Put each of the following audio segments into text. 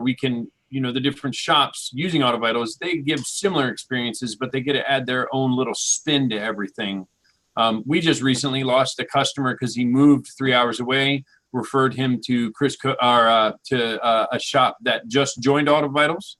we can, the different shops using AutoVitals, they give similar experiences, but they get to add their own little spin to everything. We just recently lost a customer because he moved 3 hours away, referred him to a shop that just joined AutoVitals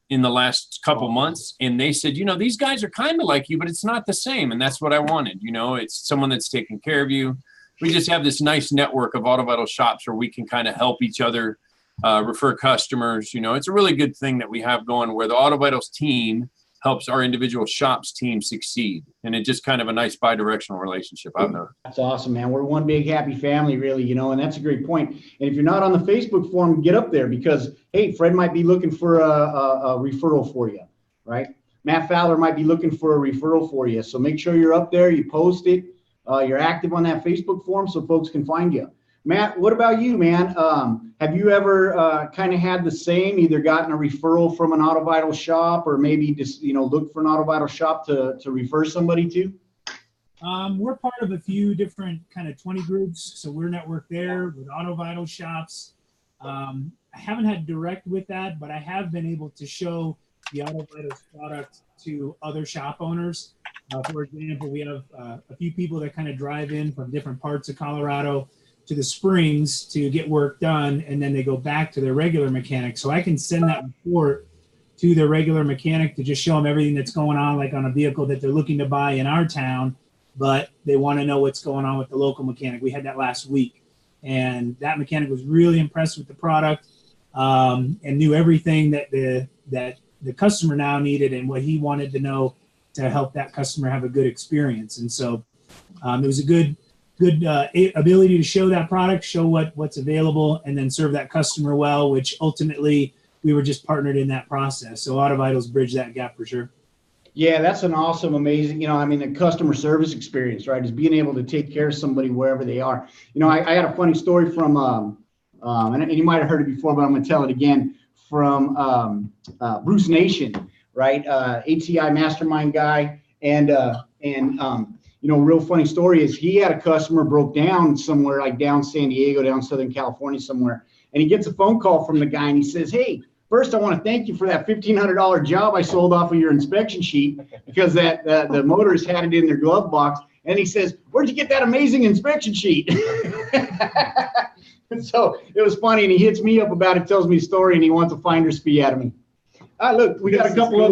in the last couple months. And they said, these guys are kind of like you, but it's not the same. And that's what I wanted. It's someone that's taking care of you. We just have this nice network of AutoVitals shops where we can kind of help each other, refer customers. It's a really good thing that we have going where the AutoVitals team helps our individual shops team succeed. And it's just kind of a nice bi-directional relationship out there. That's awesome, man. We're one big happy family, really, and that's a great point. And if you're not on the Facebook forum, get up there because, hey, Fred might be looking for a referral for you, right? Matt Fowler might be looking for a referral for you. So make sure you're up there, you post it, you're active on that Facebook forum so folks can find you. Matt, what about you, man? Have you ever kind of had the same, either gotten a referral from an AutoVitals shop or maybe just, look for an AutoVitals shop to refer somebody to? We're part of a few different kind of 20 groups. So we're networked there with AutoVitals shops. I haven't had direct with that, but I have been able to show the AutoVitals product to other shop owners. For example, we have a few people that kind of drive in from different parts of Colorado to the Springs to get work done, and then they go back to their regular mechanic. So I can send that report to their regular mechanic to just show them everything that's going on, like on a vehicle that they're looking to buy in our town, but they want to know what's going on with the local mechanic. We had that last week, and that mechanic was really impressed with the product and knew everything that the customer now needed and what he wanted to know to help that customer have a good experience. And so it was a good ability to show that product, show what's available, and then serve that customer well, which ultimately we were just partnered in that process. So AutoVitals bridged that gap for sure. Yeah, that's an awesome, amazing, the customer service experience, right, is being able to take care of somebody wherever they are. I had a funny story from, and you might have heard it before, but I'm going to tell it again, from Bruce Nation, right, ATI mastermind guy, and real funny story is he had a customer broke down somewhere like down San Diego, down Southern California somewhere. And he gets a phone call from the guy and he says, hey, first I want to thank you for that $1,500 job I sold off of your inspection sheet because the motorist had it in their glove box. And he says, where'd you get that amazing inspection sheet? And so it was funny. And he hits me up about it, tells me a story, and he wants a finder's fee out of me. Look, we got a couple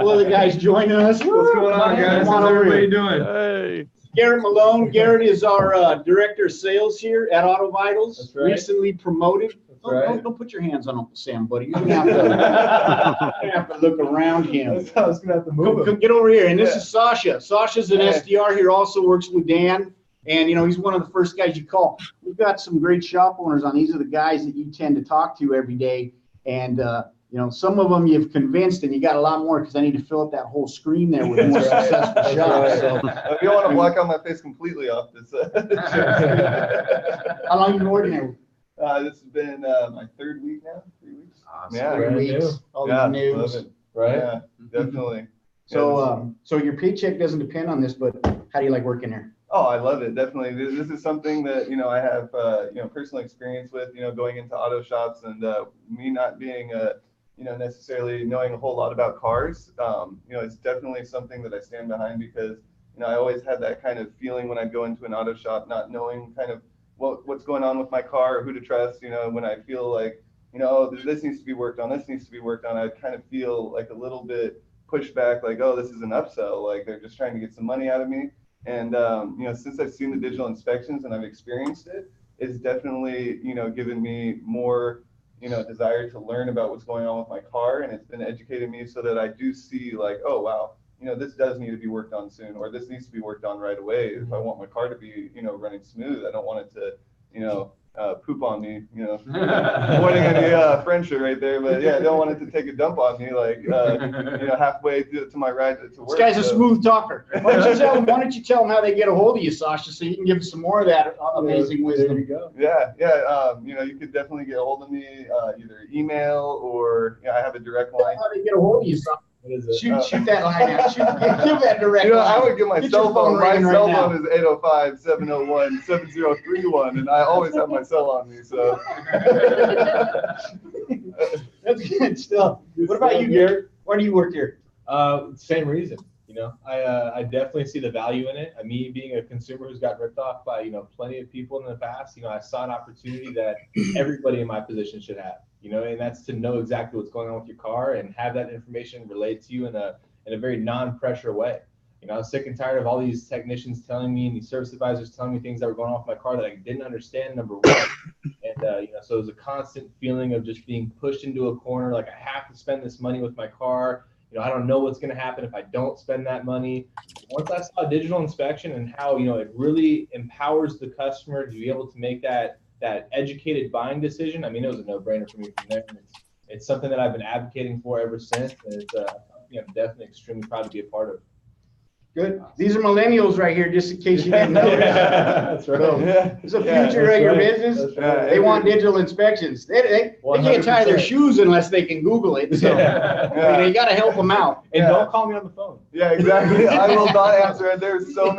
other guys joining us. What's going on, guys? How's everybody doing? Hey. Garrett Malone. Garrett is our director of sales here at AutoVitals. That's right. Recently promoted. Don't put your hands on Uncle Sam, buddy. You're gonna have to look around him. I was gonna have to move Come, get over here. And this is Sasha. Sasha's an SDR here, also works with Dan. And he's one of the first guys you call. We've got some great shop owners on. These are the guys that you tend to talk to every day. And some of them you've convinced, and you got a lot more because I need to fill up that whole screen there with more successful shops. So. If you don't want to block out my face completely off this. How long have you been working there? This has been my third week now, 3 weeks. Awesome. Yeah, 3 weeks. All the news. Love it. Right? Yeah, definitely. So, so your paycheck doesn't depend on this, but how do you like working there? Oh, I love it. Definitely. This is something that, I have, personal experience with, going into auto shops and me not being necessarily knowing a whole lot about cars. It's definitely something that I stand behind because, I always had that kind of feeling when I'd go into an auto shop, not knowing kind of what's going on with my car or who to trust, when I feel like, this needs to be worked on, this needs to be worked on. I kind of feel like a little bit pushed back, like, oh, this is an upsell. Like they're just trying to get some money out of me. And, since I've seen the digital inspections and I've experienced it, it's definitely, given me more, desire to learn about what's going on with my car. And it's been educating me so that I do see like, oh, wow, this does need to be worked on soon, or this needs to be worked on right away. If I want my car to be, running smooth, I don't want it to, poop on me, pointing at the Frencher right there, but yeah, I don't want it to take a dump on me, like, halfway to my ride to work. This guy's a smooth talker. Why don't you tell them how they get a hold of you, Sasha, so you can give us some more of that amazing wisdom. There you go. Yeah. You could definitely get a hold of me, either email or I have a direct line. How do they get a hold of you, Sasha? What is it? Shoot that line out. Give that direct You know, line. I would get my Get cell your phone phone. My ringing cell right now. phone is 805-701-7031, and I always have my cell on me. So That's good stuff. What about you, Garrett? Why do you work here? Same reason. You know, I definitely see the value in it. Me being a consumer who's got ripped off by, plenty of people in the past, I saw an opportunity that everybody in my position should have, and that's to know exactly what's going on with your car and have that information relayed to you in a very non-pressure way. I was sick and tired of all these technicians telling me and these service advisors telling me things that were going on with my car that I didn't understand, number one. And, so it was a constant feeling of just being pushed into a corner, like I have to spend this money with my car. I don't know what's going to happen if I don't spend that money. Once I saw digital inspection and how, it really empowers the customer to be able to make that educated buying decision, it was a no-brainer for me from there. It's something that I've been advocating for ever since, and it's I'm definitely extremely proud to be a part of. Good. These are millennials right here, just in case you didn't know. That's right. It's the future of your business. That's right. They want digital inspections. They can't tie their 100%. shoes unless they can Google it. So you got to help them out. And don't call me on the phone. yeah, exactly. I will not answer. There's so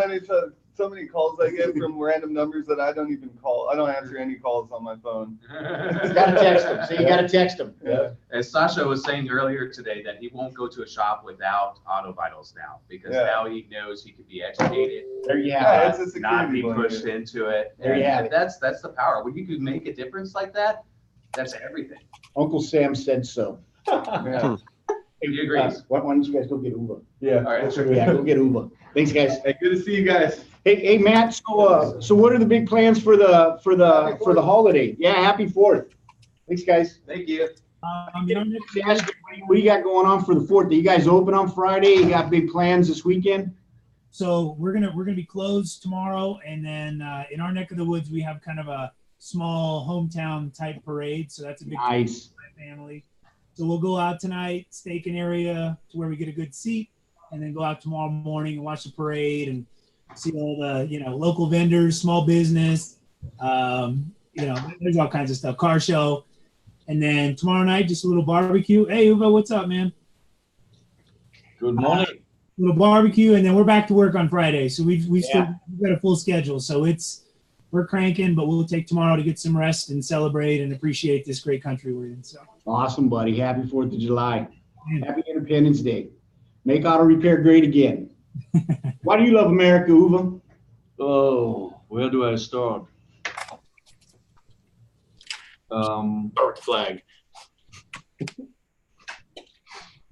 many calls I get from random numbers that I don't even call. I don't answer any calls on my phone. You got to text them. So you got to text them. Yeah. As Sasha was saying earlier today, that he won't go to a shop without AutoVitals now, because now he knows he could be educated, There you have it. It's a not be security pushed blanket. into it. There you And have it. That's the power. When you can make a difference like that, that's everything. Uncle Sam said so. Yeah. He agrees. Why don't you guys go get Uber? Yeah. All right. Yeah, go get Uber. Thanks, guys. Hey, good to see you guys. Hey, Matt. So what are the big plans for the holiday? Yeah, happy 4th. Thanks, guys. Thank you. Next What do you got going on for the 4th? Are you guys open on Friday? You got big plans this weekend? So we're gonna be closed tomorrow, and then in our neck of the woods we have kind of a small hometown type parade. So that's a big Nice. for my family. So we'll go out tonight, stake an area to where we get a good seat, and then go out tomorrow morning and watch the parade and see all the local vendors, small business. There's all kinds of stuff. Car show, and then tomorrow night just a little barbecue. Hey, Uva, what's up, man? Good morning. Little barbecue, and then we're back to work on Friday. So we've got a full schedule. So we're cranking, but we'll take tomorrow to get some rest and celebrate and appreciate this great country we're in. So Awesome, buddy. Happy 4th of July. Happy Independence Day. Make auto repair great again. Why do you love America, Uva? Oh, where do I start? Dark flag.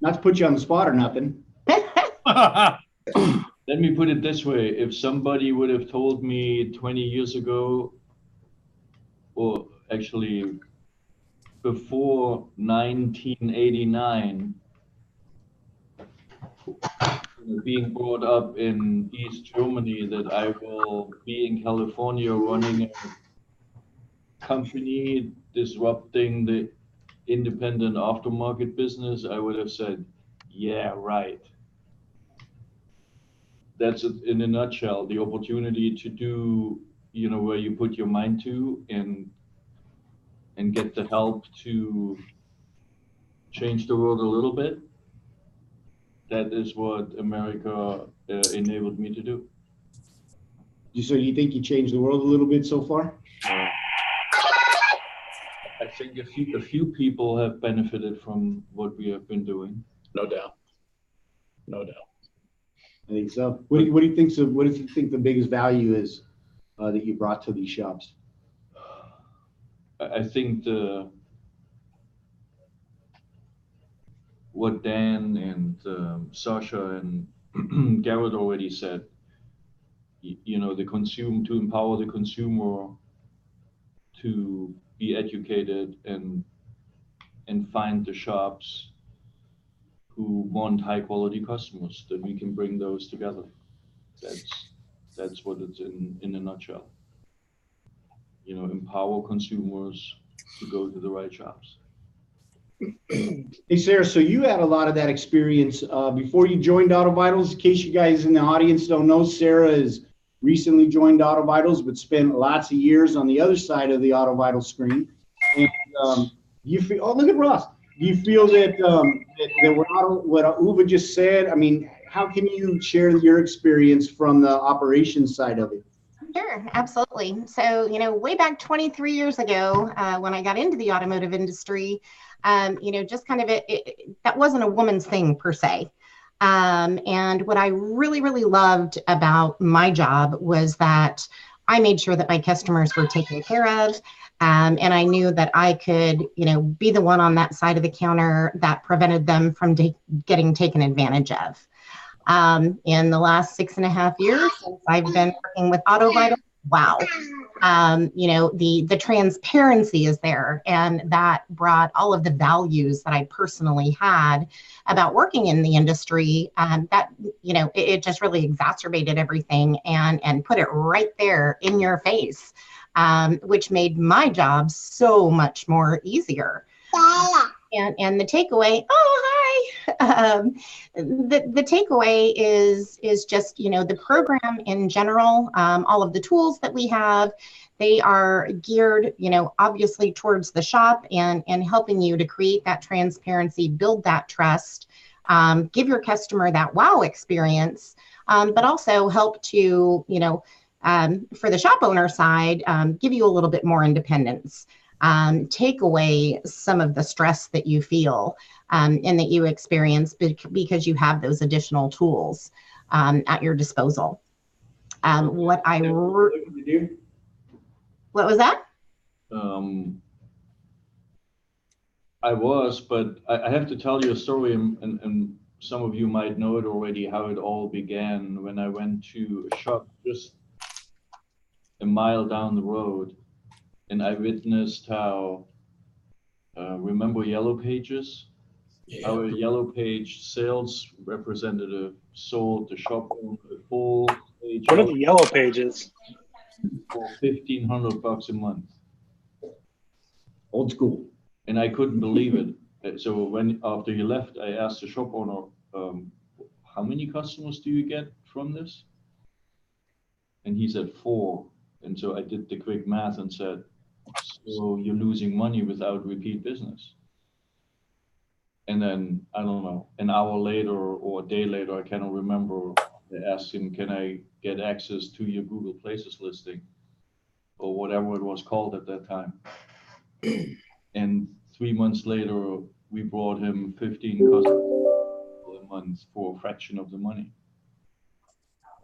Not to put you on the spot or nothing. Let me put it this way. If somebody would have told me 20 years ago, or actually before 1989, being brought up in East Germany, that I will be in California running a company disrupting the independent aftermarket business, I would have said, yeah, right. That's it in a nutshell, the opportunity to do, where you put your mind to and get the help to change the world a little bit. That is what America enabled me to do. So you think you changed the world a little bit so far? I think a few people have benefited from what we have been doing. No doubt. No doubt. I think so. What do you think the biggest value is that you brought to these shops? I think what Dan and Sasha and Garrett already said, to empower the consumer to be educated and find the shops who want high quality customers, that we can bring those together. That's what it's in a nutshell. Empower consumers to go to the right shops. Hey, Sarah, so you had a lot of that experience before you joined AutoVitals. In case you guys in the audience don't know, Sarah has recently joined AutoVitals, but spent lots of years on the other side of the AutoVitals screen. And you feel, oh, look at Ross. do you feel that what Uwe just said? I mean, how can you share your experience from the operations side of it? Sure, absolutely. So, way back 23 years ago, when I got into the automotive industry, just kind of that wasn't a woman's thing per se. And what I really, really loved about my job was that I made sure that my customers were taken care of. And I knew that I could, be the one on that side of the counter that prevented them from getting taken advantage of. In the last 6.5 years since I've been working with AutoVitals, wow. The transparency is there, and that brought all of the values that I personally had about working in the industry. It just really exacerbated everything and put it right there in your face, which made my job so much more easier. And the takeaway, the takeaway is just, the program in general, all of the tools that we have, they are geared, obviously towards the shop and helping you to create that transparency, build that trust, give your customer that wow experience, but also help to, for the shop owner side, give you a little bit more independence. Take away some of the stress that you feel and that you experience because you have those additional tools at your disposal. What was that? But I have to tell you a story, and some of you might know it already, how it all began when I went to a shop just a mile down the road. And I witnessed how, remember Yellow Pages? Yeah. Our Yellow Page sales representative sold the shop owner a full page. What are the Yellow Pages? For $1,500 a month. Old school. And I couldn't believe it. So after he left, I asked the shop owner, how many customers do you get from this? And he said 4. And so I did the quick math and said, so you're losing money without repeat business. And then, I don't know, an hour later or a day later, I cannot remember, I asked him, can I get access to your Google Places listing or whatever it was called at that time? And 3 months later, we brought him 15 customers a month for a fraction of the money.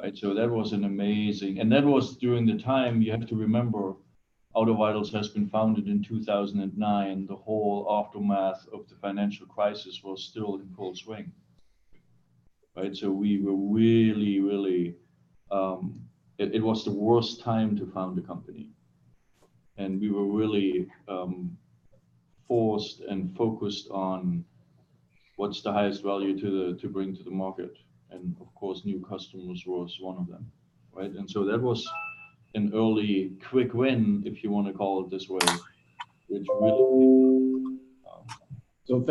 Right, so that was an amazing, and that was during the time, you have to remember, AutoVitals has been founded in 2009. The whole aftermath of the financial crisis was still in full swing. Right, so we were really, really, it was the worst time to found a company. And we were really forced and focused on what's the highest value to bring to the market. And of course, new customers was one of them, right? And so that was an early quick win, if you want to call it this way, which really. So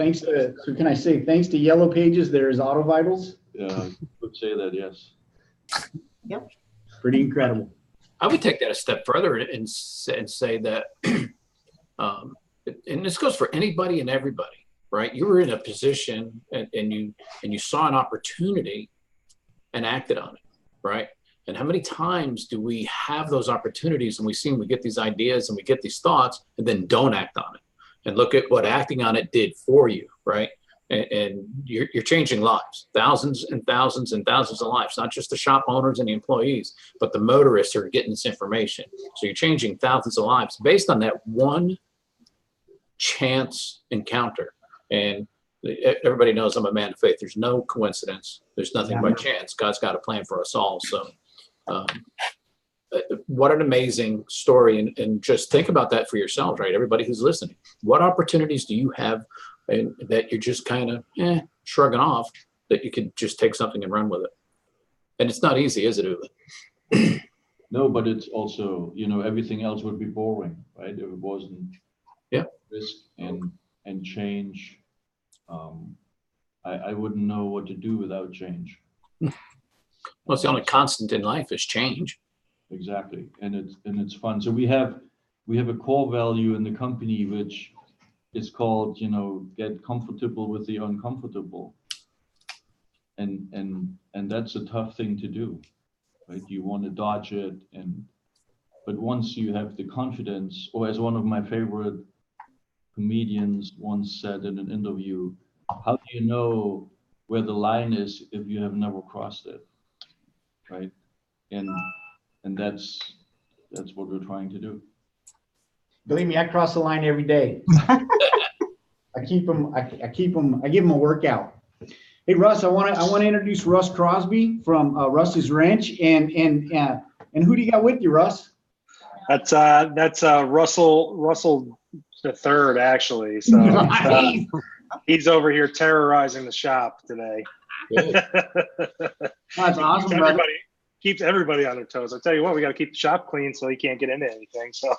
can I say thanks to Yellow Pages, there's AutoVitals? Yeah, you could say that, yes. Yep. Pretty incredible. I would take that a step further and say that, and this goes for anybody and everybody, right? You were in a position and you saw an opportunity and acted on it, right? And how many times do we have those opportunities and we get these ideas and we get these thoughts and then don't act on it? And look at what acting on it did for you, right? And you're changing lives, thousands and thousands and thousands of lives, not just the shop owners and the employees, but the motorists who are getting this information. So you're changing thousands of lives based on that one chance encounter. And everybody knows I'm a man of faith. There's no coincidence. There's nothing by chance. God's got a plan for us all. So what an amazing story. And just think about that for yourselves, right? Everybody who's listening, what opportunities do you have and that you're just kind of shrugging off that you could just take something and run with it? And it's not easy, is it, Uwe? No, but it's also, everything else would be boring, right? If it wasn't risk and change. I wouldn't know what to do without change. Well, it's the only constant in life is change. Exactly, and it's fun. So we have a core value in the company which it's called, you know, get comfortable with the uncomfortable. And that's a tough thing to do, right? You want to dodge it, but once you have the confidence, or as one of my favorite comedians once said in an interview, how do you know where the line is if you have never crossed it, right? And that's what we're trying to do. Believe me, I cross the line every day. I give them a workout. Hey Russ, I want to introduce Russ Crosby from Russ's Wrench, and who do you got with you, Russ? That's Russell the third, actually. So Nice. he's over here terrorizing the shop today. That's awesome, brother. Keeps everybody on their toes. I tell you what, we got to keep the shop clean so he can't get into anything. So.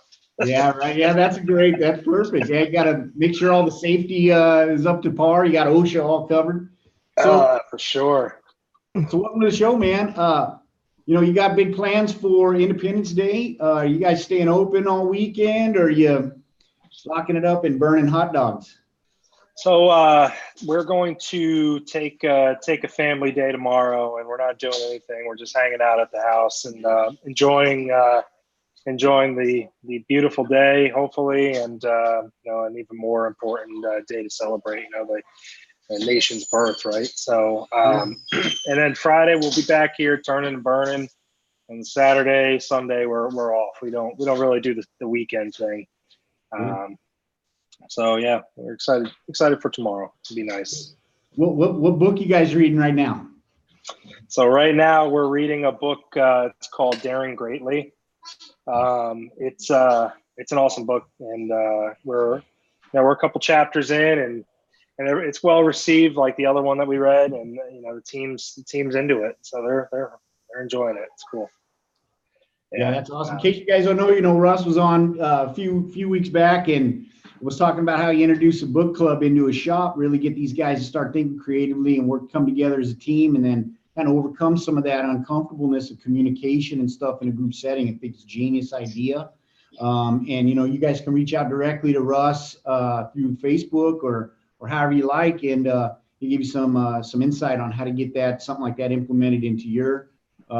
Yeah, right. Yeah, that's perfect. Yeah, you got to make sure all the safety is up to par. You got OSHA all covered. So for sure. So welcome to the show, man. You know, you got big plans for Independence Day. Are you guys staying open all weekend, or are you locking it up and burning hot dogs? So we're going to take a family day tomorrow, and we're not doing anything. We're just hanging out at the house and enjoying the beautiful day, hopefully, and you know, an even more important day to celebrate, you know, the nation's birth, right? So and then Friday we'll be back here turning and burning, and Saturday, Sunday we're off. We don't really do the weekend thing. So yeah, we're excited for tomorrow. It'll be nice. What book you guys reading right now? So right now we're reading a book. It's called Daring Greatly. It's an awesome book, and we're a couple chapters in, and it's well received, like the other one that we read, and you know the team's into it, so they're enjoying it. It's cool. Yeah, that's awesome. In case you guys don't know, you know, Russ was on a few weeks back and was talking about how he introduced a book club into a shop, really get these guys to start thinking creatively and come together as a team, and then kind of overcome some of that uncomfortableness of communication and stuff in a group setting. I think it's a genius idea. And you know, you guys can reach out directly to Russ through Facebook or however you like, and he'll give you some insight on how to get something like that implemented into your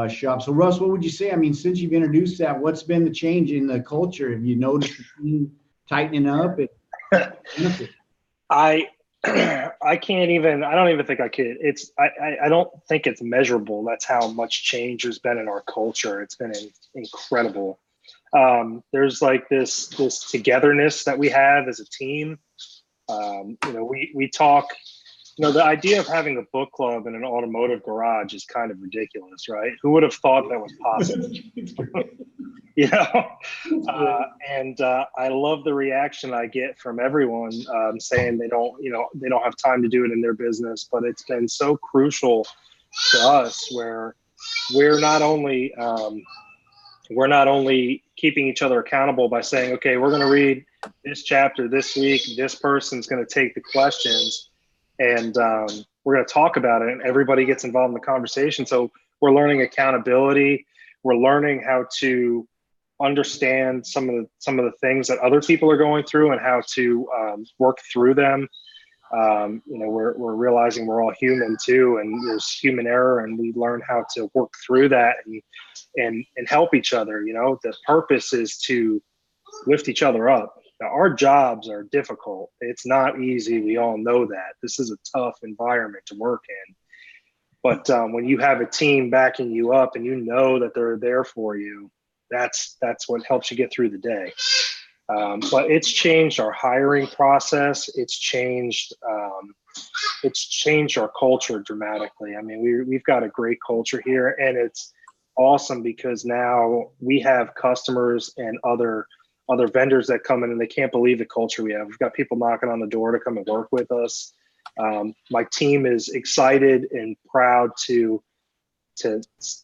shop. So Russ, what would you say? I mean, since you've introduced that, what's been the change in the culture? Have you noticed the team tightening up? I don't even think I could. I don't think it's measurable. That's how much change there's been in our culture. It's been incredible. There's like this togetherness that we have as a team. You know, we talk, you know, the idea of having a book club in an automotive garage is kind of ridiculous, right? Who would have thought that was possible? You know, and I love the reaction I get from everyone saying they don't have time to do it in their business, but it's been so crucial to us where we're not only keeping each other accountable by saying, okay, we're going to read this chapter this week, this person's going to take the questions, and we're going to talk about it, and everybody gets involved in the conversation. So we're learning accountability. We're learning how to understand some of the things that other people are going through and how to work through them. You know, we're realizing we're all human too, and there's human error, and we learn how to work through that and help each other. You know, the purpose is to lift each other up. Now, our jobs are difficult. It's not easy. We all know that. This is a tough environment to work in. But when you have a team backing you up and you know that they're there for you, that's what helps you get through the day. But it's changed our hiring process. It's changed our culture dramatically. I mean, we've got a great culture here, and it's awesome because now we have customers and other vendors that come in and they can't believe the culture we have. We've got people knocking on the door to come and work with us. My team is excited and proud to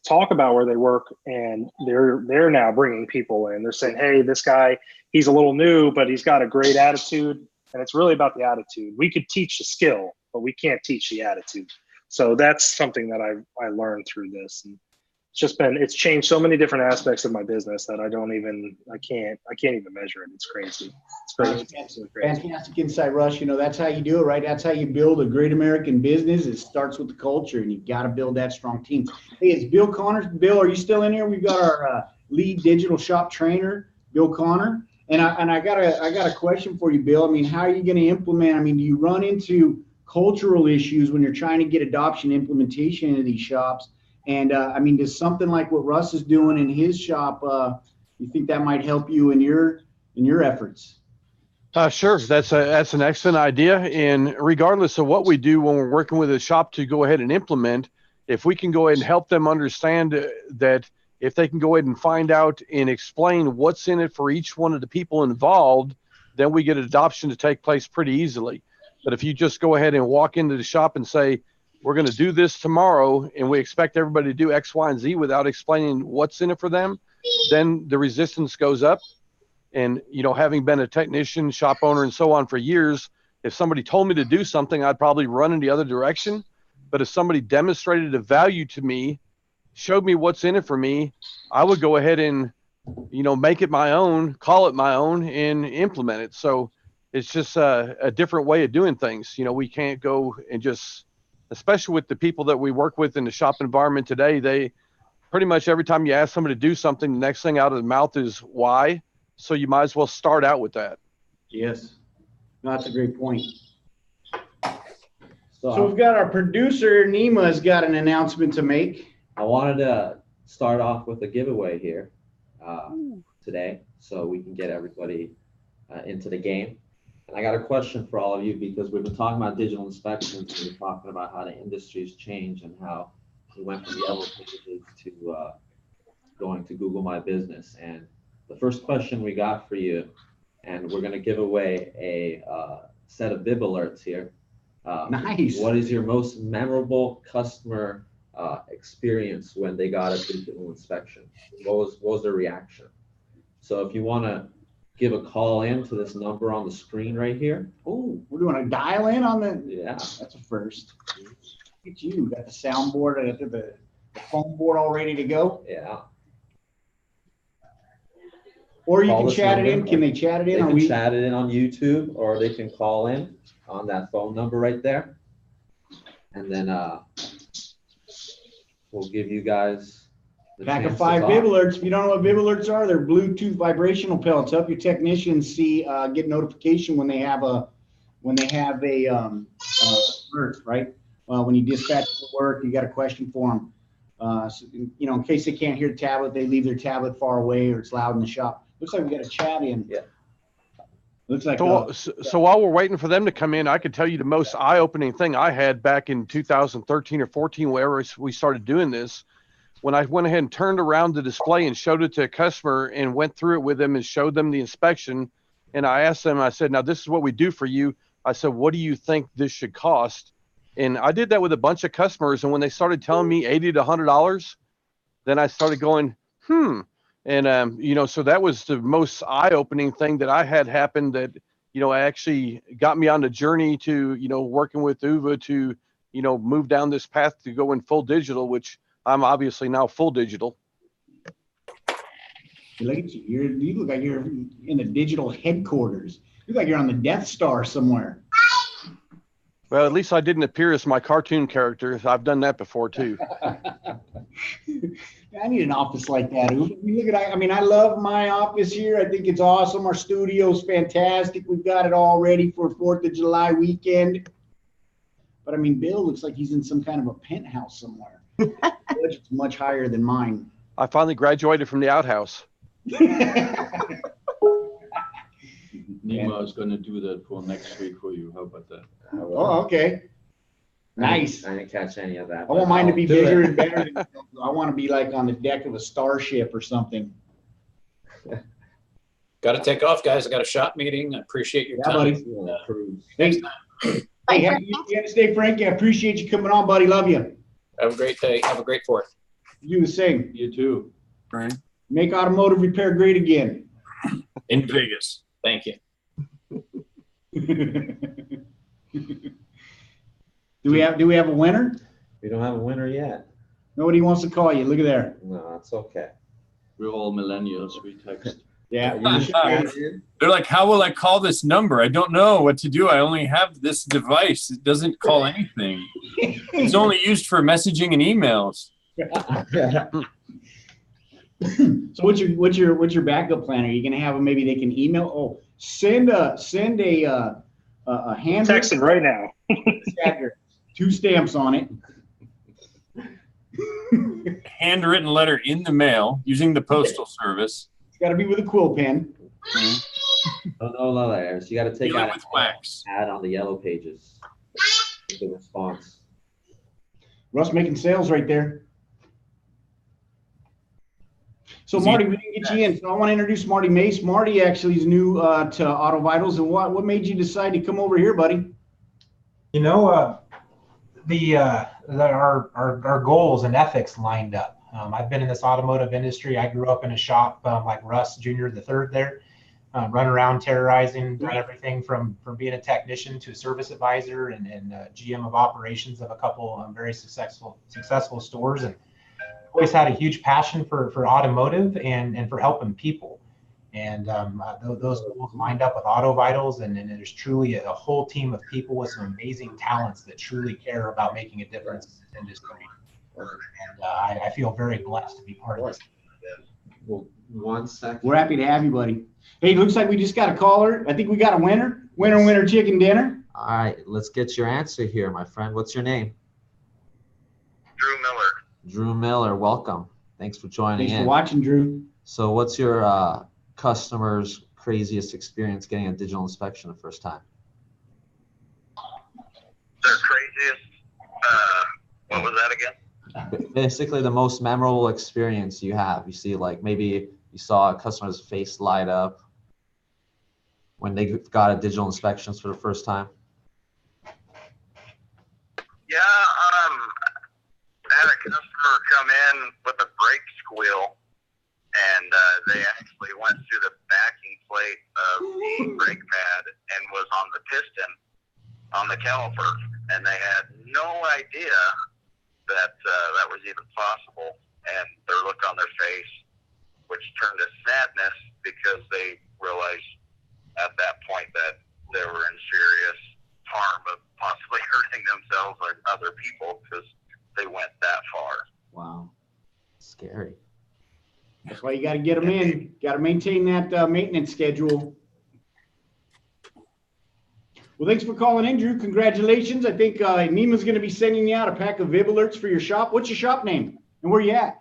talk about where they work, and they're now bringing people in. They're saying, hey, this guy, he's a little new, but he's got a great attitude, and it's really about the attitude. We could teach the skill, but we can't teach the attitude. So that's something that I learned through this, and it's changed so many different aspects of my business that I can't even measure it. It's crazy. It's crazy. Fantastic insight, Russ. You know, that's how you do it, right? That's how you build a great American business. It starts with the culture, and you've got to build that strong team. Hey, it's Bill Connors. Bill, are you still in here? We've got our lead digital shop trainer, Bill Connor. And I got a question for you, Bill. I mean, how are you going to implement? I mean, do you run into cultural issues when you're trying to get adoption implementation into these shops? And I mean, does something like what Russ is doing in his shop, you think that might help you in your efforts? Sure, that's an excellent idea. And regardless of what we do when we're working with a shop to go ahead and implement, if we can go ahead and help them understand that if they can go ahead and find out and explain what's in it for each one of the people involved, then we get adoption to take place pretty easily. But if you just go ahead and walk into the shop and say, we're going to do this tomorrow, and we expect everybody to do X, Y, and Z without explaining what's in it for them, then the resistance goes up. And, you know, having been a technician, shop owner, and so on for years, if somebody told me to do something, I'd probably run in the other direction. But if somebody demonstrated a value to me, showed me what's in it for me, I would go ahead and, you know, make it my own, call it my own, and implement it. So it's just a different way of doing things. You know, we can't go and just, especially with the people that we work with in the shop environment today, they pretty much every time you ask somebody to do something, the next thing out of the mouth is why. So you might as well start out with that. Yes. No, that's a great point. So we've got our producer, Nima's got an announcement to make. I wanted to start off with a giveaway here today so we can get everybody into the game. And I got a question for all of you, because we've been talking about digital inspections, and we're talking about how the industry's changed and how we went from yellow pages to going to Google My Business. And the first question we got for you, and we're going to give away a set of bib alerts here. Nice. What is your most memorable customer experience when they got a digital inspection? What was their reaction? So if you want to give a call in to this number on the screen right here. Oh, we're doing a dial in on the. Yeah, that's a first. Look at you, got the soundboard, I got the phone board all ready to go. Yeah. Or you can chat it in. Can they chat it in? They can chat it in on YouTube, or they can call in on that phone number right there. And then we'll give you guys the pack of 5 bib alerts. If you don't know what bib alerts are, they're Bluetooth vibrational pellets. Help your technicians get notification when they have a alert, right? When you dispatch to work, you got a question for them. So, you know, in case they can't hear the tablet, they leave their tablet far away, or it's loud in the shop. Looks like we got a chat in. Yeah. Looks like. So while we're waiting for them to come in, I could tell you the most eye-opening thing I had back in 2013 or 14, wherever we started doing this. When I went ahead and turned around the display and showed it to a customer and went through it with them and showed them the inspection, and I asked them, I said, now this is what we do for you. I said, what do you think this should cost? And I did that with a bunch of customers. And when they started telling me $80 to $100, then I started going, And, you know, so that was the most eye-opening thing that I had happen that, you know, actually got me on the journey to, you know, working with Uva to, you know, move down this path to go in full digital, which I'm obviously now full digital. Look at you. You look like you're in the digital headquarters. You look like you're on the Death Star somewhere. Well, at least I didn't appear as my cartoon character. I've done that before too. I need an office like that. Look at, I mean, I love my office here. I think it's awesome. Our studio's fantastic. We've got it all ready for 4th of July weekend. But I mean, Bill looks like he's in some kind of a penthouse somewhere. It's much higher than mine. I finally graduated from the outhouse. Nima is going to do that for next week for you. How about that? Oh, okay. Nice. I didn't catch any of that. I want mine to be bigger and better. I want to be like on the deck of a starship or something. Got to take off, guys. I got a shop meeting. I appreciate your time. Buddy. Next time. Hey, happy Wednesday, Frankie. I appreciate you coming on, buddy. Love you. Have a great day. Have a great 4th. You the same. You too. Right. Make automotive repair great again. In Vegas. Thank you. Do we have a winner? We don't have a winner yet. Nobody wants to call you. Look at there. No, that's okay. We're all millennials. We text. Yeah. They're like, how will I call this number? I don't know what to do. I only have this device. It doesn't call anything. It's only used for messaging and emails. So what's your backup plan? Are you gonna have them? Maybe they can email. Oh, send a hand. Texting right now. 2 stamps on it. Handwritten letter in the mail using the postal service. It's got to be with a quill pen. No letters. You got to take Seal it out with wax. Add on the yellow pages. The response. Russ making sales right there. So Marty, we didn't get you in, so I want to introduce Marty Mace. Marty actually is new to AutoVitals, and what made you decide to come over here, buddy? You know, our goals and ethics lined up. I've been in this automotive industry. I grew up in a shop like Russ Jr. the third there, run around terrorizing, done everything from being a technician to a service advisor and GM of operations of a couple very successful stores, and always had a huge passion for automotive and for helping people. And those goals lined up with AutoVitals, and there's truly a whole team of people with some amazing talents that truly care about making a difference in this industry. And I feel very blessed to be part of this. Well, 1 second. We're happy to have you, buddy. Hey, looks like we just got a caller. I think we got a winner. Winner, chicken dinner. All right, let's get your answer here, my friend. What's your name? Drew Miller. Drew Miller, welcome. Thanks for joining in. Thanks for watching, Drew. So what's your customer's craziest experience getting a digital inspection the first time? Their craziest, what was that again? Basically the most memorable experience you have. You see, like maybe you saw a customer's face light up when they got a digital inspection for the first time. Yeah, I had a customer come in with a brake squeal, and they actually went through the backing plate of the brake pad and was on the piston on the caliper, and they had no idea that that was even possible. And their look on their face, which turned to sadness because they realized at that point that they were in serious harm of possibly hurting themselves or other people because they went that far. Wow, scary. That's why you got to get them in. Got to maintain that maintenance schedule. Well, thanks for calling in, Drew. Congratulations. I think Nima's going to be sending you out a pack of VIB alerts for your shop. What's your shop name and where you at?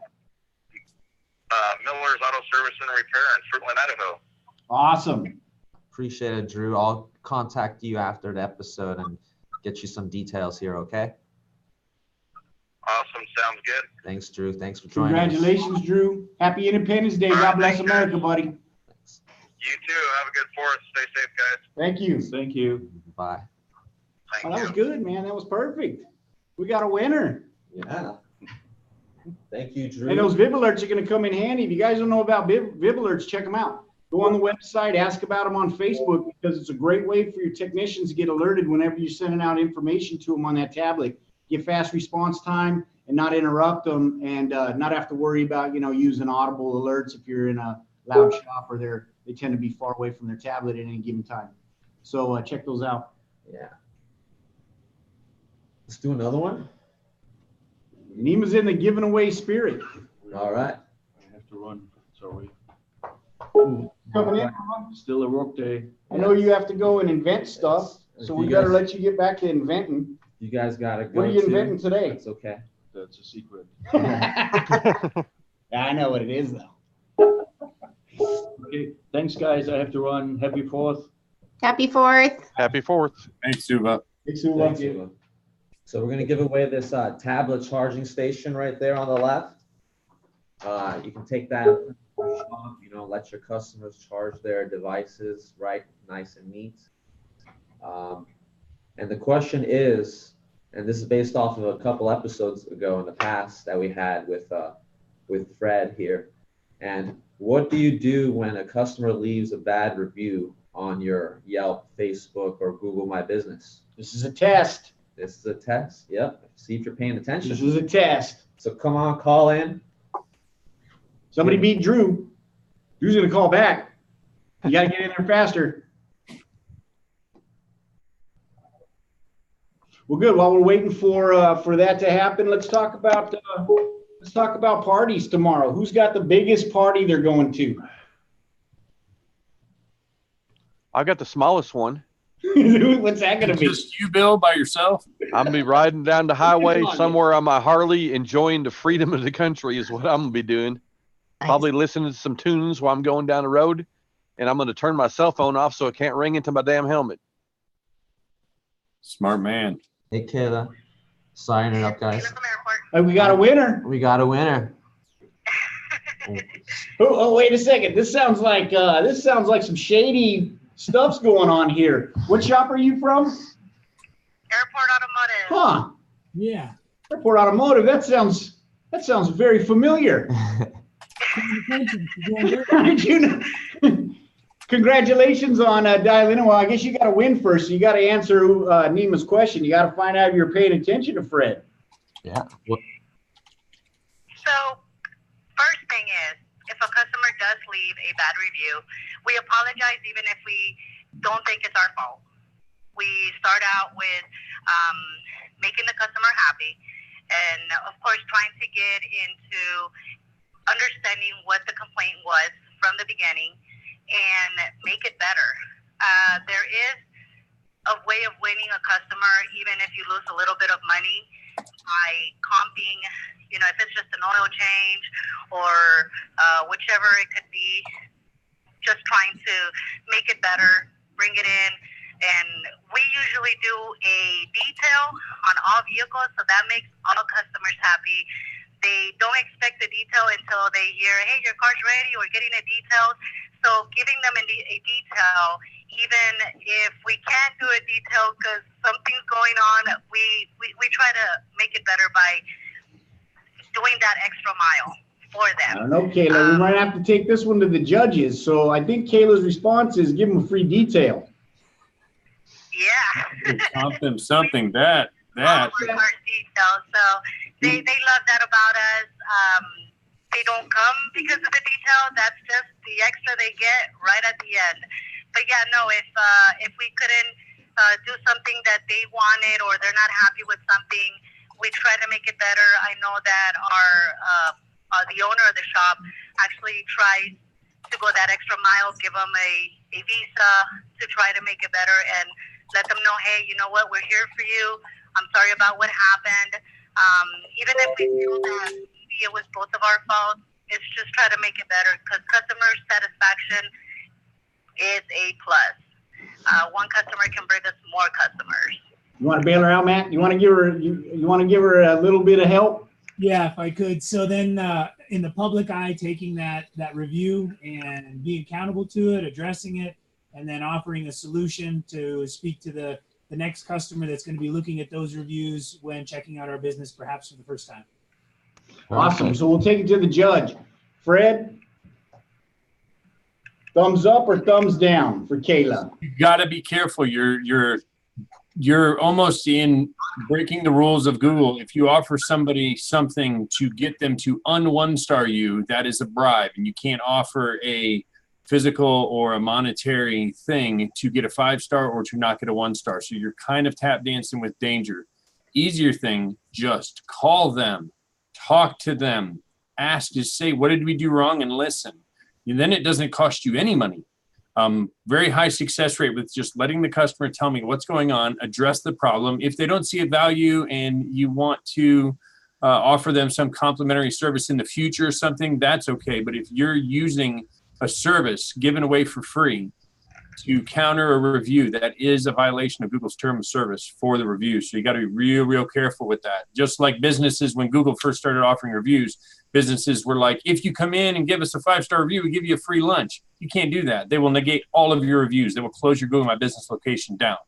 Miller's Auto Service and Repair in Fruitland, Idaho. Awesome. Appreciate it, Drew. I'll contact you after the episode and get you some details here, okay? Awesome. Sounds good. Thanks, Drew. Thanks for joining Congratulations, us. Drew. Happy Independence Day. God bless America, buddy. Thanks. You too. Have a good 4th. Stay safe, guys. Thank you. Thank you. Bye. Thank Oh, that you. was good, man. That was perfect. We got a winner. Yeah. Thank you, Drew. And those VIB alerts are going to come in handy. If you guys don't know about VIB alerts, check them out. Go on the website, ask about them on Facebook, because it's a great way for your technicians to get alerted whenever you're sending out information to them on that tablet. Get fast response time and not interrupt them, and not have to worry about, using audible alerts if you're in a loud shop or they tend to be far away from their tablet at any given time. So check those out. Yeah. Let's do another one. Nima's in the giving away spirit. All right. I have to run. Sorry. Coming in. Still a work day. I know you have to go and invent stuff, so we better let you get back to inventing. You guys got to go. What are you inventing today? That's okay. That's a secret. I know what it is, though. Okay. Thanks, guys. I have to run. Happy 4th. Happy 4th. Happy 4th. Thanks, Suva. Thank you. So we're going to give away this tablet charging station right there on the left. You can take that, let your customers charge their devices right, nice and neat. And the question is, and this is based off of a couple episodes ago in the past that we had with Fred here. And what do you do when a customer leaves a bad review on your Yelp, Facebook, or Google My Business? This is a test. This is a test. Yep. See if you're paying attention. This is a test. So come on, call in. Somebody beat Drew. Drew's going to call back. You got to get in there faster. Well, good. While we're waiting for that to happen, let's talk about parties tomorrow. Who's got the biggest party they're going to? I got the smallest one. What's that going to be? Just you, Bill, by yourself? I'm gonna be riding down the highway somewhere on my Harley, enjoying the freedom of the country is what I'm gonna be doing. Probably listening to some tunes while I'm going down the road, and I'm gonna turn my cell phone off so it can't ring into my damn helmet. Smart man. Hey, Kayla. Sign it up, guys. Hey, we got a winner. We got a winner. Oh, wait a second. This sounds like some shady stuff's going on here. What shop are you from? Airport Automotive. Huh. Yeah. Airport Automotive. That sounds very familiar. You know, congratulations on dialing in. Well, I guess you got to win first. So you got to answer Nima's question. You got to find out if you're paying attention to Fred. Yeah. So, first thing is, if a customer does leave a bad review, we apologize even if we don't think it's our fault. We start out with making the customer happy and, of course, trying to get into understanding what the complaint was from the beginning and make it better. There is a way of winning a customer even if you lose a little bit of money by comping, if it's just an oil change or whichever it could be, just trying to make it better, bring it in. And we usually do a detail on all vehicles, so that makes all customers happy. They don't expect the detail until they hear, hey, your car's ready, or getting a detail. So giving them a detail, even if we can't do a detail because something's going on, we try to make it better by doing that extra mile for them. I don't know, Kayla. We might have to take this one to the judges. So I think Kayla's response is give them a free detail. Yeah. Comp them something. That. Our details. So they love that about us. They don't come because of the detail. That's just the extra they get right at the end. But yeah, no, if we couldn't do something that they wanted or they're not happy with something, we try to make it better. I know that the owner of the shop actually tries to go that extra mile, give them a visa to try to make it better and let them know, hey, you know what, we're here for you. I'm sorry about what happened. Even if we feel that maybe it was both of our faults, it's just try to make it better because customer satisfaction is a plus. One customer can bring us more customers. You want to bail her out, Matt? You want to give her a little bit of help? Yeah, if I could. So then in the public eye, taking that review and being accountable to it, addressing it, and then offering a solution to speak to the next customer that's going to be looking at those reviews when checking out our business, perhaps for the first time. Awesome. So we'll take it to the judge. Fred, thumbs up or thumbs down for Kayla? You got to be careful. You're almost in breaking the rules of Google. If you offer somebody something to get them to un-1-star you, that is a bribe, and you can't offer a physical or a monetary thing to get a 5-star or to not get a 1-star. So you're kind of tap dancing with danger. Easier thing, just call them, talk to them, ask, just say, what did we do wrong, and listen. And then it doesn't cost you any money. Very high success rate with just letting the customer tell me what's going on, address the problem. If they don't see a value and you want to offer them some complimentary service in the future or something, that's okay. But if you're using a service given away for free to counter a review, that is a violation of Google's term of service for the review. So you got to be real careful with that. Just like businesses, when Google first started offering reviews, businesses were like, if you come in and give us a 5-star review, we give you a free lunch. You can't do that. They will negate all of your reviews. They will close your Google My Business location down.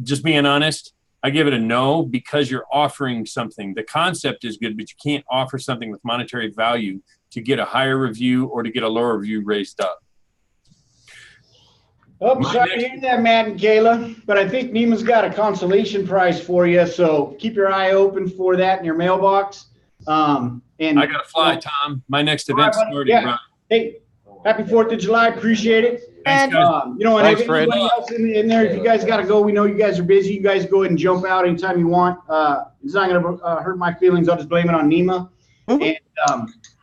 Just being honest, I give it a no because you're offering something. The concept is good, but you can't offer something with monetary value to get a higher review or to get a lower review raised up. Oh, sorry to hear that, Matt and Kayla, but I think Nima's got a consolation prize for you, so keep your eye open for that in your mailbox. And I got to fly, Tom. My next event's starting. Yeah. Right. Hey, happy 4th of July. Appreciate it. Thanks, guys. You know, and Thanks, if Fred. anybody else in there, if you guys got to go, we know you guys are busy. You guys go ahead and jump out anytime you want. It's not going to hurt my feelings. I'll just blame it on Nima. And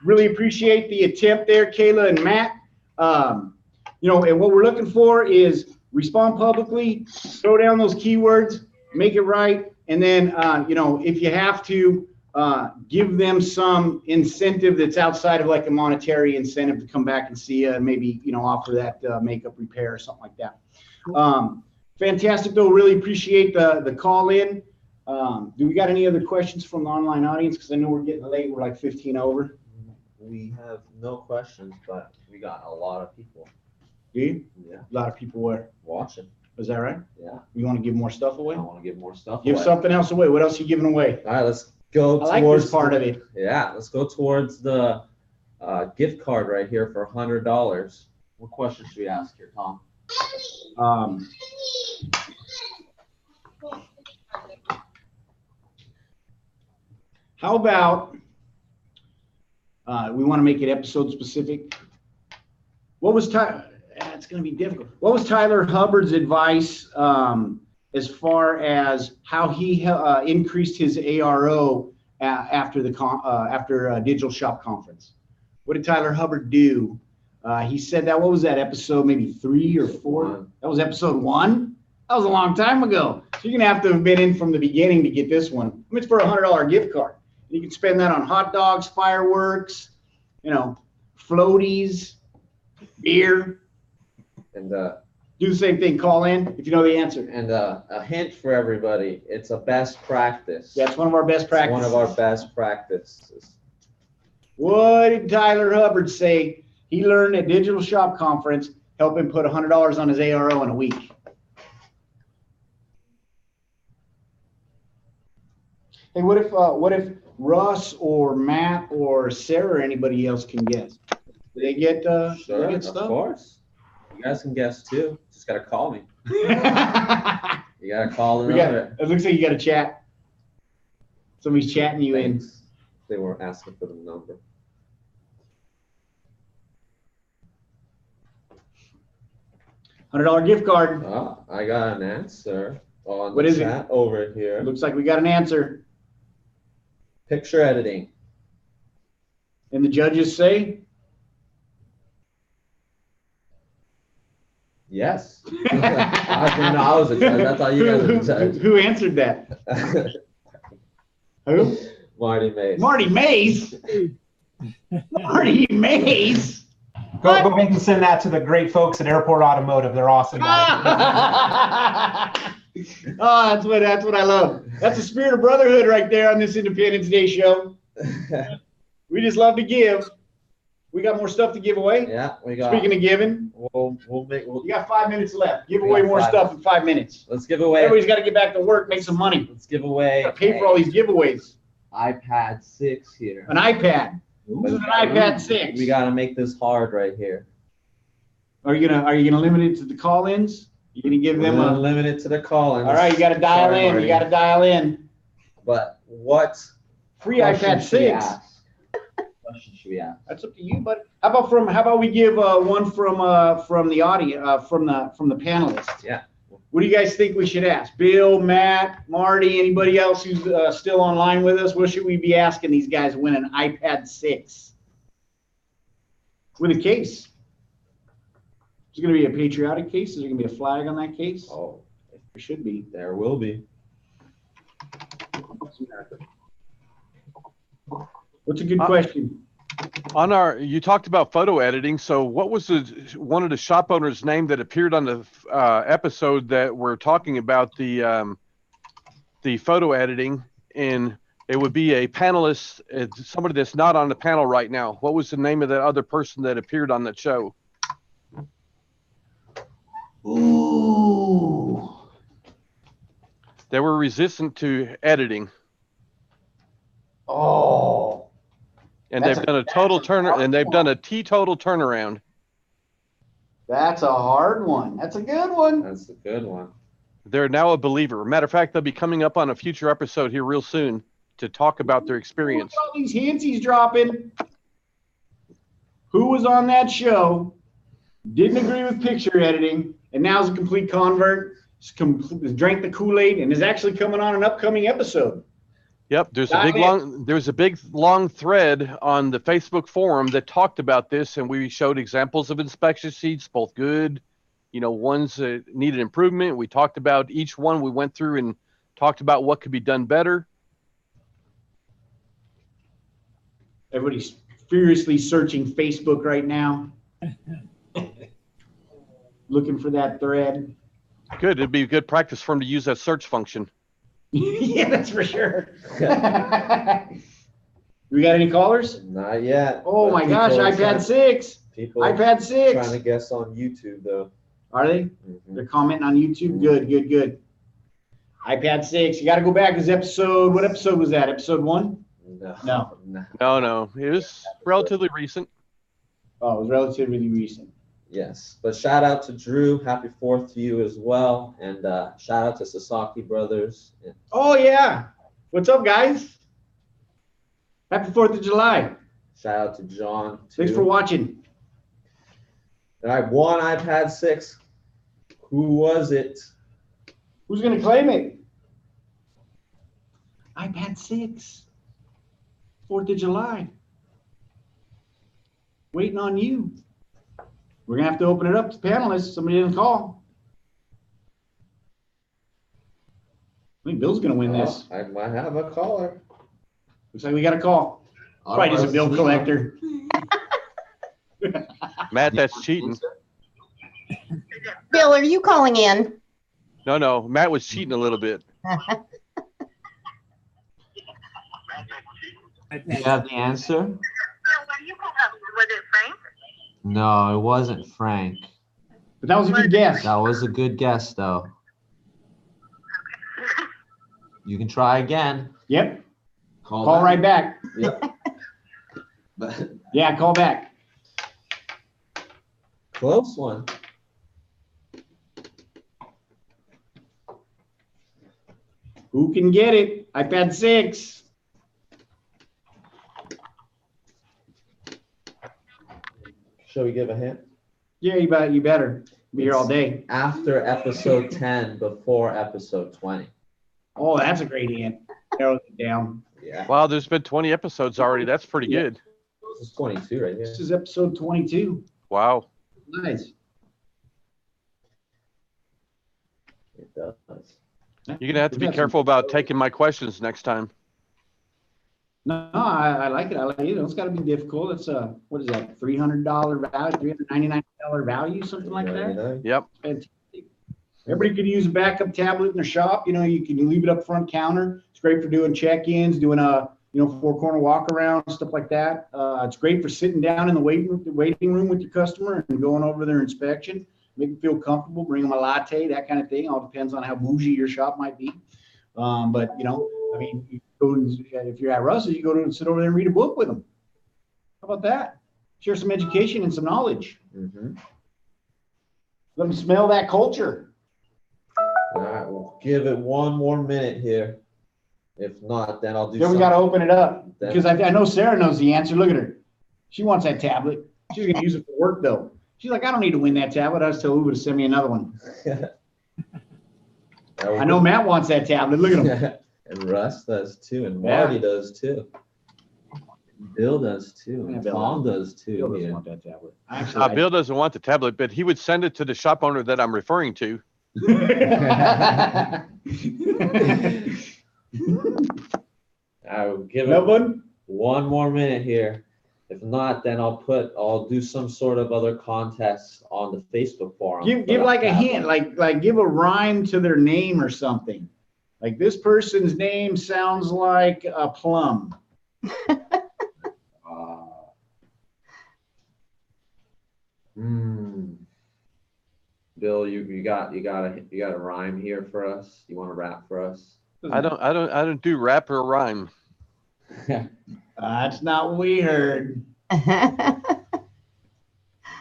really appreciate the attempt there, Kayla and Matt. You know, and what we're looking for is respond publicly, throw down those keywords, make it right, and then, you know, if you have to, give them some incentive that's outside of like a monetary incentive to come back and see you and maybe, you know, offer that makeup repair or something like that. Fantastic, though. Really appreciate the call in. Do we got any other questions from the online audience? Because I know we're getting late. We're like 15 over. We have no questions, but we got a lot of people. Do you? Yeah. A lot of people were Watching. Is that right? Yeah. You want to give more stuff away? I want to give more stuff Give away. something else away. What else are you giving away? All right, let's go I towards like this part of it. Yeah, let's go towards the gift card right here for $100. What question should we ask here, Tom? How about we want to make it episode specific? What was it's going to be difficult. What was Tyler Hubbard's advice as far as how he increased his ARO after the Digital Shop Conference? What did Tyler Hubbard do? He said that, what was that, episode maybe 3 or 4? That was episode 1? That was a long time ago. So you're going to have to have been in from the beginning to get this one. I mean, it's for a $100 gift card. You can spend that on hot dogs, fireworks, you know, floaties, beer. And do the same thing. Call in if you know the answer. And a hint for everybody: it's a best practice. Yeah, it's one of our best practices. One of our best practices. What did Tyler Hubbard say he learned at Digital Shop Conference? Help him put $100 on his ARO in a week. Hey, what if Russ or Matt or Sarah or anybody else can guess? Do they get Sure, they get stuff? Of course. You guys can guess too. Just gotta call me. You gotta call the number. It looks like you got a chat. Somebody's chatting you in. They were asking for the number. $100 gift card. Oh, I got an answer on What the is it? chat over here. Looks like we got an answer. Picture editing. And the judges say? Yes. I didn't know I was a judge. I thought you guys were the judge. Who answered that? Who? Marty Mays. Marty Mays? Marty Mays? Go ahead and send that to the great folks at Airport Automotive. They're awesome. Oh, that's what I love. That's the spirit of brotherhood right there on this Independence Day show. We just love to give. We got more stuff to give away. Yeah, we got. Speaking of giving, we'll you got 5 minutes left. Give away more stuff in 5 minutes. Let's give away. Everybody's got to get back to work, make some money. Let's give away. Got to pay for all these giveaways. iPad 6 here. An iPad. This is an iPad 6. We got to make this hard right here. Are you gonna limit it to the call-ins? You gonna give them a limit it to the call-ins? All right, you got to dial in. Marty. You got to dial in. But what free iPad 6? Question should we ask? That's up to you, but how about we give one from the audience, from the panelists? Yeah. What do you guys think we should ask? Bill, Matt, Marty, anybody else who's still online with us? What should we be asking these guys win an iPad 6 with a case? Is it going to be a patriotic case? Is there going to be a flag on that case? Oh, there should be. There will be. What's a good question? You talked about photo editing. So what was one of the shop owners' name that appeared on the episode that we're talking about the photo editing? And it would be a panelist, somebody that's not on the panel right now. What was the name of that other person that appeared on that show? Ooh. They were resistant to editing. Oh. And they've done a total turnaround, and they've done a teetotal turnaround. That's a hard one. That's a good one. That's a good one. They're now a believer. Matter of fact, they'll be coming up on a future episode here real soon to talk about their experience. All these hints he's dropping. Who was on that show, didn't agree with picture editing, and now is a complete convert, drank the Kool-Aid, and is actually coming on an upcoming episode. Yep, there's a big long thread on the Facebook forum that talked about this, and we showed examples of inspection sheets, both good, ones that needed improvement. We talked about each one. We went through and talked about what could be done better. Everybody's furiously searching Facebook right now, looking for that thread. Good, it'd be good practice for them to use that search function. Yeah, that's for sure. We got any callers? Not yet. Oh my gosh, iPad 6. iPad 6. Trying to guess on YouTube though. Are they? Mm-hmm. They're commenting on YouTube. Good. iPad 6. You got to go back. What episode was that? Episode 1? No. No. It was relatively recent. Oh, it was relatively recent. Yes, but shout out to Drew. Happy 4th to you as well, and shout out to Sasaki Brothers. Oh yeah, what's up, guys? Happy 4th of July. Shout out to John. Thanks for watching. All right, one iPad 6. Who was it? Who's gonna claim it? iPad 6. 4th of July. Waiting on you. We're going to have to open it up to panelists. Somebody didn't call. I think Bill's going to win this. I might have a caller. Looks like we got a call. Probably just a bill collector. Matt, that's cheating. Bill, are you calling in? No. Matt was cheating a little bit. You have the answer? Was it Frank? No, it wasn't Frank. But that was a good guess. That was a good guess, though. You can try again. Yep. Call right back. Yep. Yeah, call back. Close one. Who can get it? iPad 6. Shall we give a hint? Yeah, you better. Be here all day. After episode 10, before episode 20. Oh, that's a great hint. Narrows it down. Yeah. Wow, there's been 20 episodes already. That's pretty good. This is 22 right here. This is episode 22. Wow. Nice. It does. You're going to have to be careful about taking my questions next time. No, I like it. It's got to be difficult. It's what is that? $300 value, $399 value, something like that. Yep. Fantastic. Everybody could use a backup tablet in their shop. You can leave it up front counter. It's great for doing check-ins, doing a 4-corner walk around, stuff like that. It's great for sitting down in the waiting room with your customer and going over their inspection. Make them feel comfortable. Bring them a latte, that kind of thing. All depends on how bougie your shop might be. But if you're at Russell's, you go to and sit over there and read a book with them. How about that? Share some education and some knowledge. Mm-hmm. Let them smell that culture. All right, we'll give it one more minute here. If not, then I'll do. Then we got to open it up Then- because I know Sarah knows the answer. Look at her. She wants that tablet. She's going to use it for work though. She's like, I don't need to win that tablet. I just tell Uber to send me another one. I know Matt wants that tablet. Look at him. And Russ does too, and Marty does too. Bill does too, and Tom does too. Bill doesn't yeah. want that tablet. Actually, Bill doesn't want the tablet, but he would send it to the shop owner that I'm referring to. I will give it one more minute here. If not, then I'll do some sort of other contest on the Facebook forum. Give like a hint, like give a rhyme to their name or something. Like this person's name sounds like a plum. Bill, you got a rhyme here for us? You want to rap for us? I don't do rap or rhyme. That's not what we heard.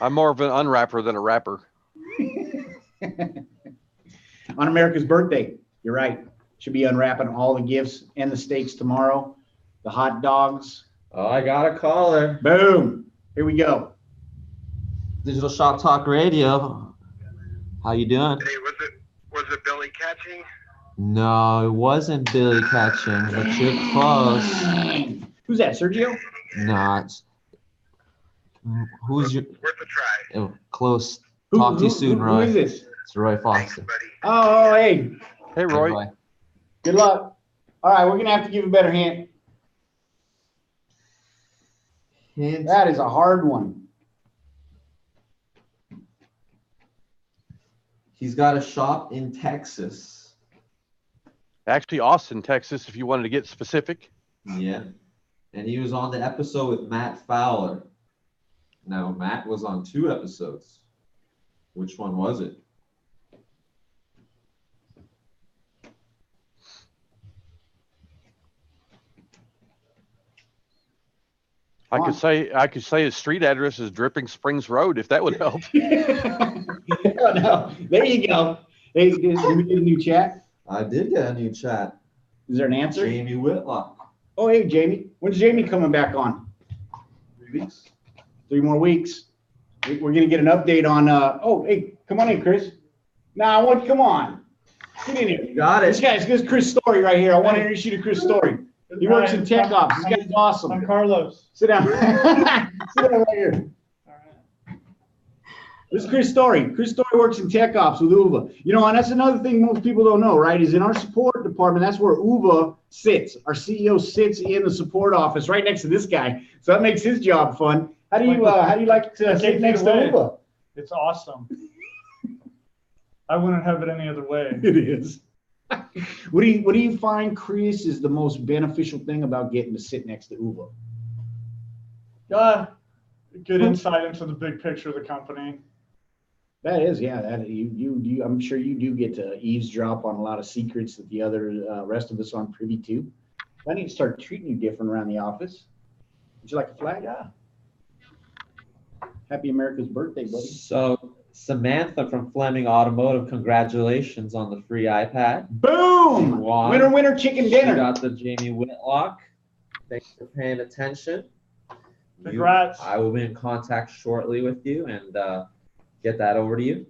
I'm more of an unwrapper than a rapper. On America's birthday, you're right. Should be unwrapping all the gifts and the steaks tomorrow. The hot dogs. Oh, I got a caller. Boom. Here we go. Digital Shop Talk Radio. How you doing? Hey, was it Billy Catching? No, it wasn't Billy Catching, but you're close. Who's that, Sergio? Not. Who's your? Worth a try. Oh, close. Talk to you soon, Roy. Who is this? It's Roy Foster. Oh, hey. Hey, Roy. Good luck. All right, we're going to have to give a better hint. That is a hard one. He's got a shop in Texas. Actually, Austin, Texas, if you wanted to get specific. Yeah. And he was on the episode with Matt Fowler. Now, Matt was on 2 episodes. Which one was it? I could say his street address is Dripping Springs Road, if that would help. No. There you go. Hey, did we get a new chat? I did get a new chat. Is there an answer? Jamie Whitlock. Oh, hey, Jamie. When's Jamie coming back on? 3 weeks. 3 more weeks. We're going to get an update on, oh, hey, come on in, Chris. Nah, come on. Get in here. You got it. This is Chris Story right here. I want to introduce you to Chris Story. He works in tech ops. This guy's awesome. I'm Carlos. Sit down. Sit down right here. This is Chris Story. Chris Story works in tech ops with UVA. You know, and that's another thing most people don't know, right? Is in our support department, that's where UVA sits. Our CEO sits in the support office right next to this guy. So that makes his job fun. How do you like to sit next to UVA? It's awesome. I wouldn't have it any other way. It is. What do you find, Chris, is the most beneficial thing about getting to sit next to UVA? Good insight into the big picture of the company. That is, yeah. That you I'm sure you do get to eavesdrop on a lot of secrets that the other rest of us aren't privy to. I need to start treating you different around the office. Would you like a flag? Yeah. Happy America's birthday, buddy. So Samantha from Fleming Automotive, congratulations on the free iPad. Boom! Winner, chicken dinner. You got the Jamie Whitlock. Thanks for paying attention. Congrats. I will be in contact shortly with you and get that over to you.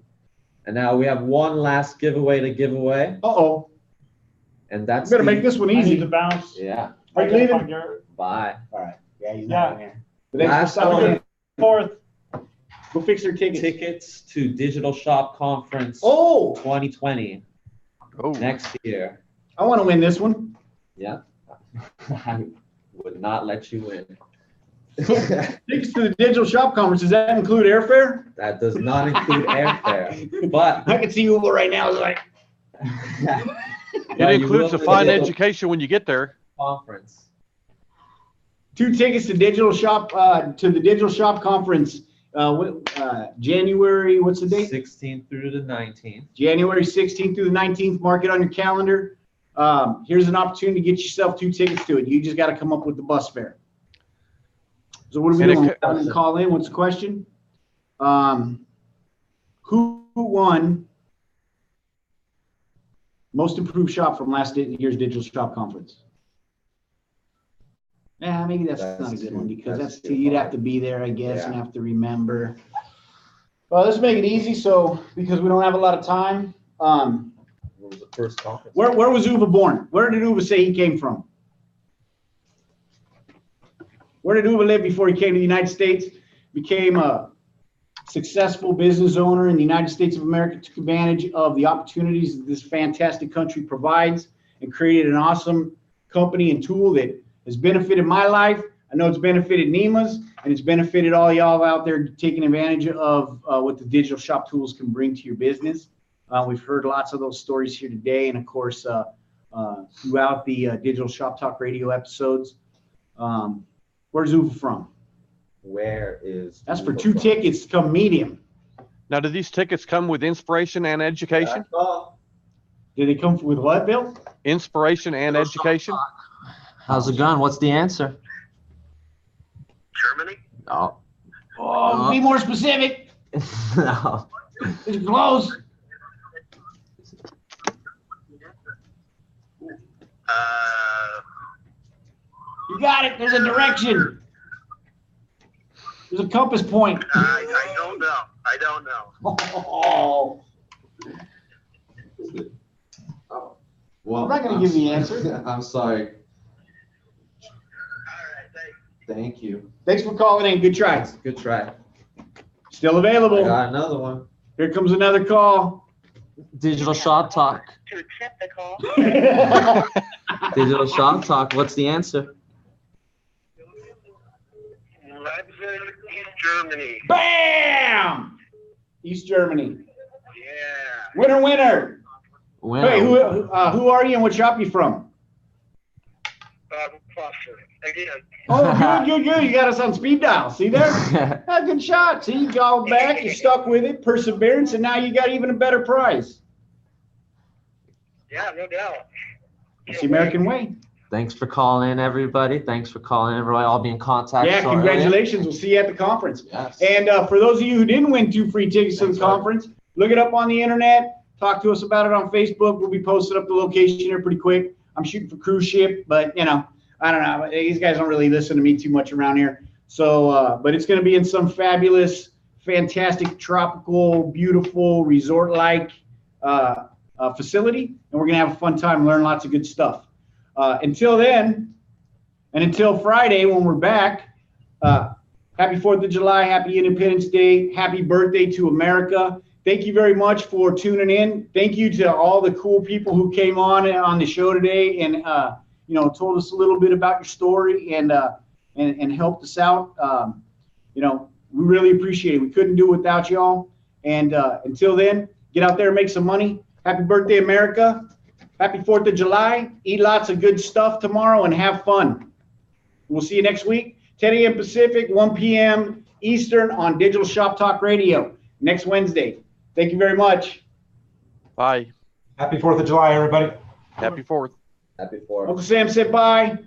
And now we have one last giveaway to give away. Uh-oh. And that's better make this one easy. I need to bounce. Yeah. Are you leaving? Bye. All right. Yeah, he's not here. But Last one. Fourth. Go fix their tickets. Tickets to Digital Shop Conference 2020. Next year. I want to win this one. Yeah. I would not let you win. Tickets to the Digital Shop Conference, does that include airfare? That does not include airfare. But I can see Uber right now. It's like it includes a fine education when you get there. Conference. 2 tickets to Digital Shop to the Digital Shop Conference. January, what's the date? 16th through the 19th. January 16th through the 19th. Mark it on your calendar. Here's an opportunity to get yourself 2 tickets to it. You just got to come up with the bus fare. So what are we doing? Call in. What's the question? Who won most improved shop from last year's Digital Shop Conference? Yeah, maybe that's not a good one because you'd have to be there, I guess, and have to remember. Well, let's make it easy. So because we don't have a lot of time. What was the first conference? Where was Uwe born? Where did Uwe say he came from? Where did Uwe live before he came to the United States? Became a successful business owner in the United States of America, took advantage of the opportunities that this fantastic country provides and created an awesome company and tool that has benefited my life. I know it's benefited Nima's, and it's benefited all y'all out there taking advantage of what the digital shop tools can bring to your business. We've heard lots of those stories here today, and of course, throughout the Digital Shop Talk Radio episodes. Where's Uwe from? Where is? That's for 2 tickets to come meet him. Now, do these tickets come with inspiration and education? Do they come with what, Bill? Inspiration and education. How's it going? What's the answer? Germany? Oh, Oh, be more specific. No. It's close. You got it. There's a direction. There's a compass point. I don't know. I don't know. Oh. Well, I'm not going to give you the answer. I'm sorry. Thank you. Thanks for calling in. Good try. Good try. Still available. I got another one. Here comes another call. Digital Shop Talk. To accept the call. Digital Shop Talk. What's the answer? Leipzig, East Germany. Bam! East Germany. Yeah. Winner, winner. Winner. Hey, who are you and what shop you from? Foster. Again. Oh, good. You got us on speed dial. See there? Good shot. See, you called back, you stuck with it, perseverance, and now you got even a better prize. Yeah, no doubt. It's the American way. Thanks for calling in, everybody. Thanks for calling in, everybody. I'll be in contact. Yeah, shortly. congratulations. We'll see you at the conference. Yes. And for those of you who didn't win 2 free tickets to the conference, look it up on the internet. Talk to us about it on Facebook. We'll be posting up the location here pretty quick. I'm shooting for cruise ship, but I don't know. These guys don't really listen to me too much around here. So, but it's going to be in some fabulous, fantastic, tropical, beautiful, resort-like facility. And we're going to have a fun time, learn lots of good stuff. Until then, and until Friday when we're back, happy 4th of July, happy Independence Day, happy birthday to America. Thank you very much for tuning in. Thank you to all the cool people who came on the show today and told us a little bit about your story and helped us out. We really appreciate it. We couldn't do it without y'all. And until then, get out there and make some money. Happy birthday, America. Happy 4th of July. Eat lots of good stuff tomorrow and have fun. We'll see you next week, 10 a.m. Pacific, 1 p.m. Eastern on Digital Shop Talk Radio next Wednesday. Thank you very much. Bye. Happy 4th of July, everybody. Happy 4th. Happy 4th. Uncle Sam said bye.